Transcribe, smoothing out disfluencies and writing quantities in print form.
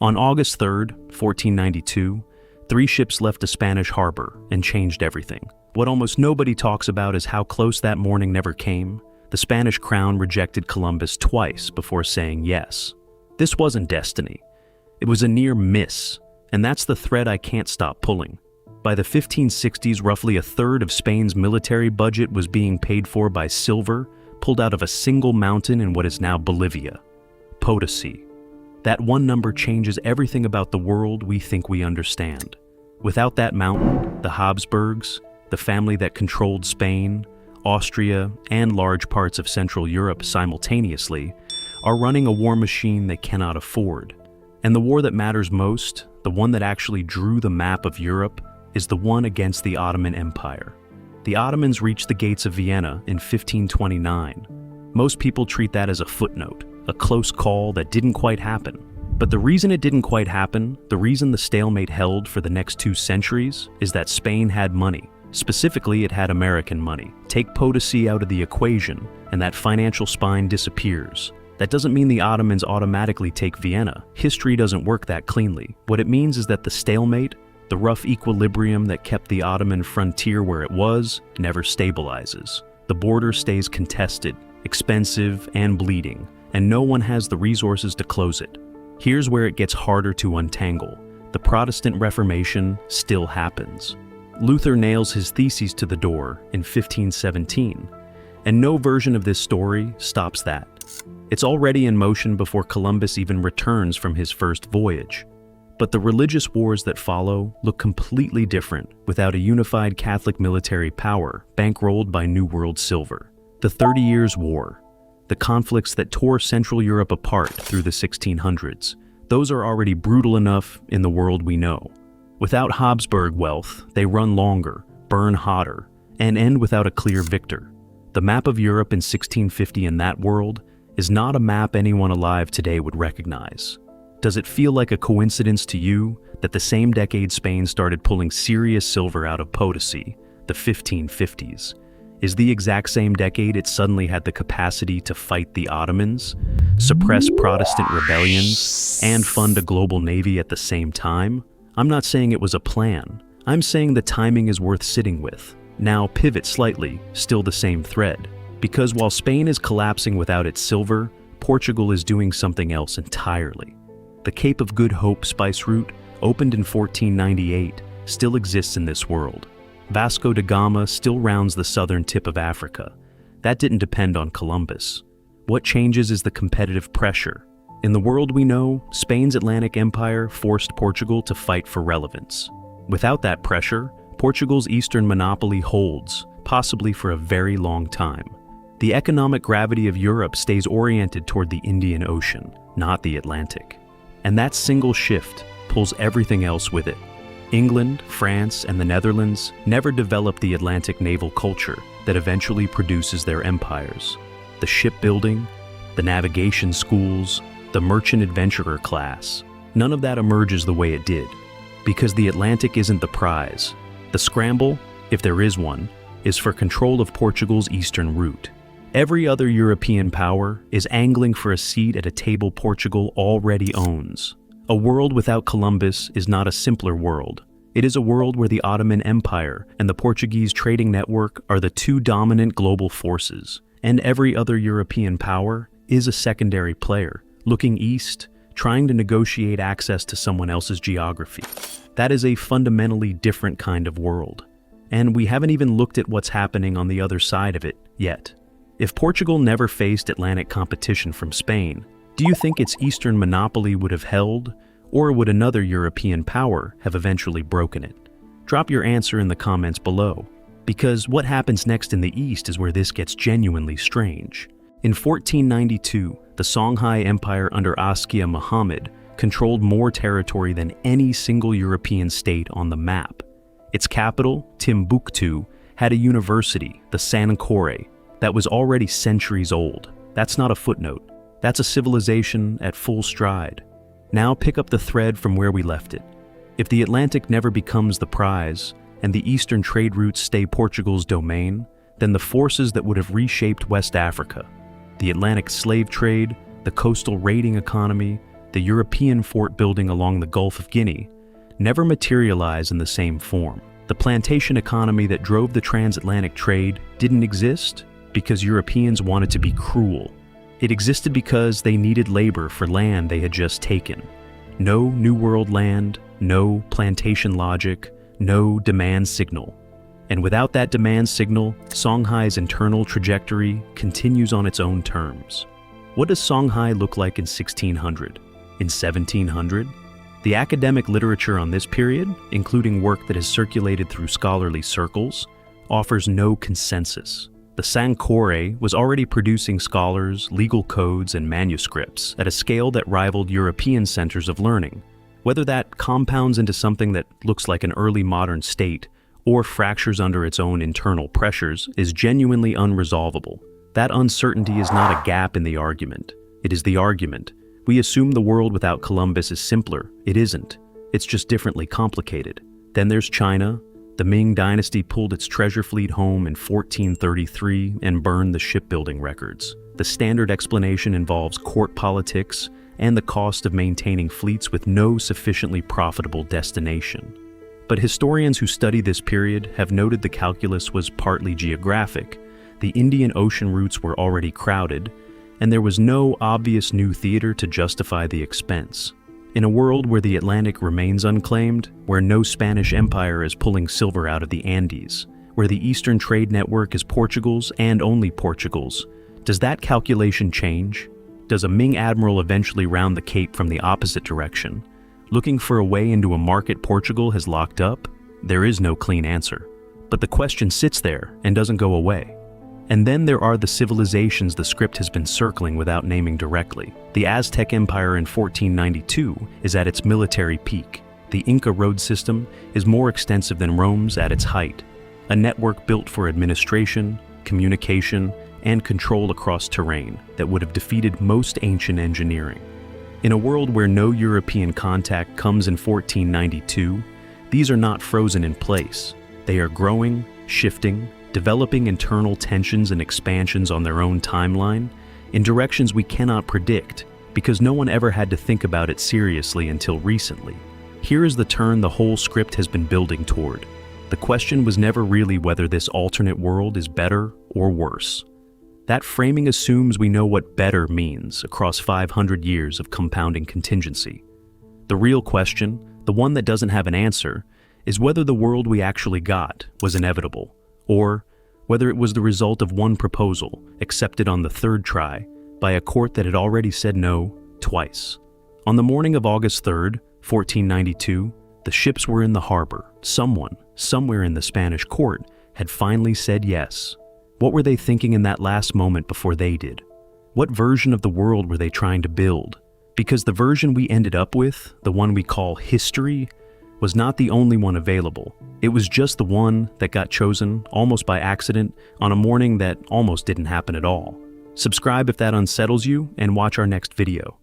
On August 3rd, 1492, 3 ships left a Spanish harbor and changed everything. What almost nobody talks about is how close that morning never came. The Spanish crown rejected Columbus twice before saying yes. This wasn't destiny. It was a near miss, and that's the thread I can't stop pulling. By the 1560s, roughly a third of Spain's military budget was being paid for by silver pulled out of a single mountain in what is now Bolivia, Potosí. That one number changes everything about the world we think we understand. Without that mountain, the Habsburgs, the family that controlled Spain, Austria, and large parts of Central Europe simultaneously, are running a war machine they cannot afford. And the war that matters most, the one that actually drew the map of Europe, is the one against the Ottoman Empire. The Ottomans reached the gates of Vienna in 1529. Most people treat that as a footnote, a close call that didn't quite happen. But the reason it didn't quite happen, the reason the stalemate held for the next 2 centuries, is that Spain had money. Specifically, it had American money. Take Potosí out of the equation, and that financial spine disappears. That doesn't mean the Ottomans automatically take Vienna. History doesn't work that cleanly. What it means is that the stalemate, the rough equilibrium that kept the Ottoman frontier where it was, never stabilizes. The border stays contested, expensive, and bleeding, and no one has the resources to close it. Here's where it gets harder to untangle. The Protestant Reformation still happens. Luther nails his theses to the door in 1517, and no version of this story stops that. It's already in motion before Columbus even returns from his first voyage. But the religious wars that follow look completely different without a unified Catholic military power bankrolled by New World silver. The 30 Years' War, the conflicts that tore Central Europe apart through the 1600s, those are already brutal enough in the world we know. Without Habsburg wealth, they run longer, burn hotter, and end without a clear victor. The map of Europe in 1650 in that world is not a map anyone alive today would recognize. Does it feel like a coincidence to you that the same decade Spain started pulling serious silver out of Potosí, the 1550s, is the exact same decade it suddenly had the capacity to fight the Ottomans, suppress Protestant rebellions, and fund a global navy at the same time? I'm not saying it was a plan. I'm saying the timing is worth sitting with. Now pivot slightly, still the same thread. Because while Spain is collapsing without its silver, Portugal is doing something else entirely. The Cape of Good Hope spice route, opened in 1498, still exists in this world. Vasco da Gama still rounds the southern tip of Africa. That didn't depend on Columbus. What changes is the competitive pressure. In the world we know, Spain's Atlantic Empire forced Portugal to fight for relevance. Without that pressure, Portugal's eastern monopoly holds, possibly for a very long time. The economic gravity of Europe stays oriented toward the Indian Ocean, not the Atlantic. And that single shift pulls everything else with it. England, France, and the Netherlands never developed the Atlantic naval culture that eventually produces their empires. The shipbuilding, the navigation schools, the merchant adventurer class, none of that emerges the way it did. Because the Atlantic isn't the prize. The scramble, if there is one, is for control of Portugal's eastern route. Every other European power is angling for a seat at a table Portugal already owns. A world without Columbus is not a simpler world. It is a world where the Ottoman Empire and the Portuguese trading network are the 2 dominant global forces, and every other European power is a secondary player, looking east, trying to negotiate access to someone else's geography. That is a fundamentally different kind of world. And we haven't even looked at what's happening on the other side of it yet. If Portugal never faced Atlantic competition from Spain, do you think its eastern monopoly would have held, or would another European power have eventually broken it? Drop your answer in the comments below, because what happens next in the east is where this gets genuinely strange. In 1492, the Songhai Empire under Askia Muhammad controlled more territory than any single European state on the map. Its capital, Timbuktu, had a university, the Sankore, that was already centuries old. That's not a footnote. That's a civilization at full stride. Now pick up the thread from where we left it. If the Atlantic never becomes the prize, and the eastern trade routes stay Portugal's domain, then the forces that would have reshaped West Africa, the Atlantic slave trade, the coastal raiding economy, the European fort building along the Gulf of Guinea, never materialize in the same form. The plantation economy that drove the transatlantic trade didn't exist because Europeans wanted to be cruel. It existed because they needed labor for land they had just taken. No New World land, no plantation logic, no demand signal. And without that demand signal, Songhai's internal trajectory continues on its own terms. What does Songhai look like in 1600? In 1700? The academic literature on this period, including work that has circulated through scholarly circles, offers no consensus. The Sankore was already producing scholars, legal codes, and manuscripts at a scale that rivaled European centers of learning. Whether that compounds into something that looks like an early modern state or fractures under its own internal pressures is genuinely unresolvable. That uncertainty is not a gap in the argument. It is the argument. We assume the world without Columbus is simpler. It isn't. It's just differently complicated. Then there's China. The Ming dynasty pulled its treasure fleet home in 1433 and burned the shipbuilding records. The standard explanation involves court politics and the cost of maintaining fleets with no sufficiently profitable destination. But historians who study this period have noted the calculus was partly geographic. The Indian Ocean routes were already crowded, and there was no obvious new theater to justify the expense. In a world where the Atlantic remains unclaimed, where no Spanish empire is pulling silver out of the Andes, where the Eastern trade network is Portugal's and only Portugal's, does that calculation change? Does a Ming admiral eventually round the Cape from the opposite direction, looking for a way into a market Portugal has locked up? There is no clean answer. But the question sits there and doesn't go away. And then there are the civilizations the script has been circling without naming directly. The Aztec Empire in 1492 is at its military peak. The Inca road system is more extensive than Rome's at its height, a network built for administration, communication, and control across terrain that would have defeated most ancient engineering. In a world where no European contact comes in 1492, these are not frozen in place. They are growing, shifting, developing internal tensions and expansions on their own timeline in directions we cannot predict because no one ever had to think about it seriously until recently. Here is the turn the whole script has been building toward. The question was never really whether this alternate world is better or worse. That framing assumes we know what better means across 500 years of compounding contingency. The real question, the one that doesn't have an answer, is whether the world we actually got was inevitable, or whether it was the result of one proposal accepted on the third try by a court that had already said no twice. On the morning of August 3rd, 1492, the ships were in the harbor. Someone, somewhere in the Spanish court, had finally said yes. What were they thinking in that last moment before they did? What version of the world were they trying to build? Because the version we ended up with, the one we call history, was not the only one available. It was just the one that got chosen, almost by accident, on a morning that almost didn't happen at all. Subscribe if that unsettles you, and watch our next video.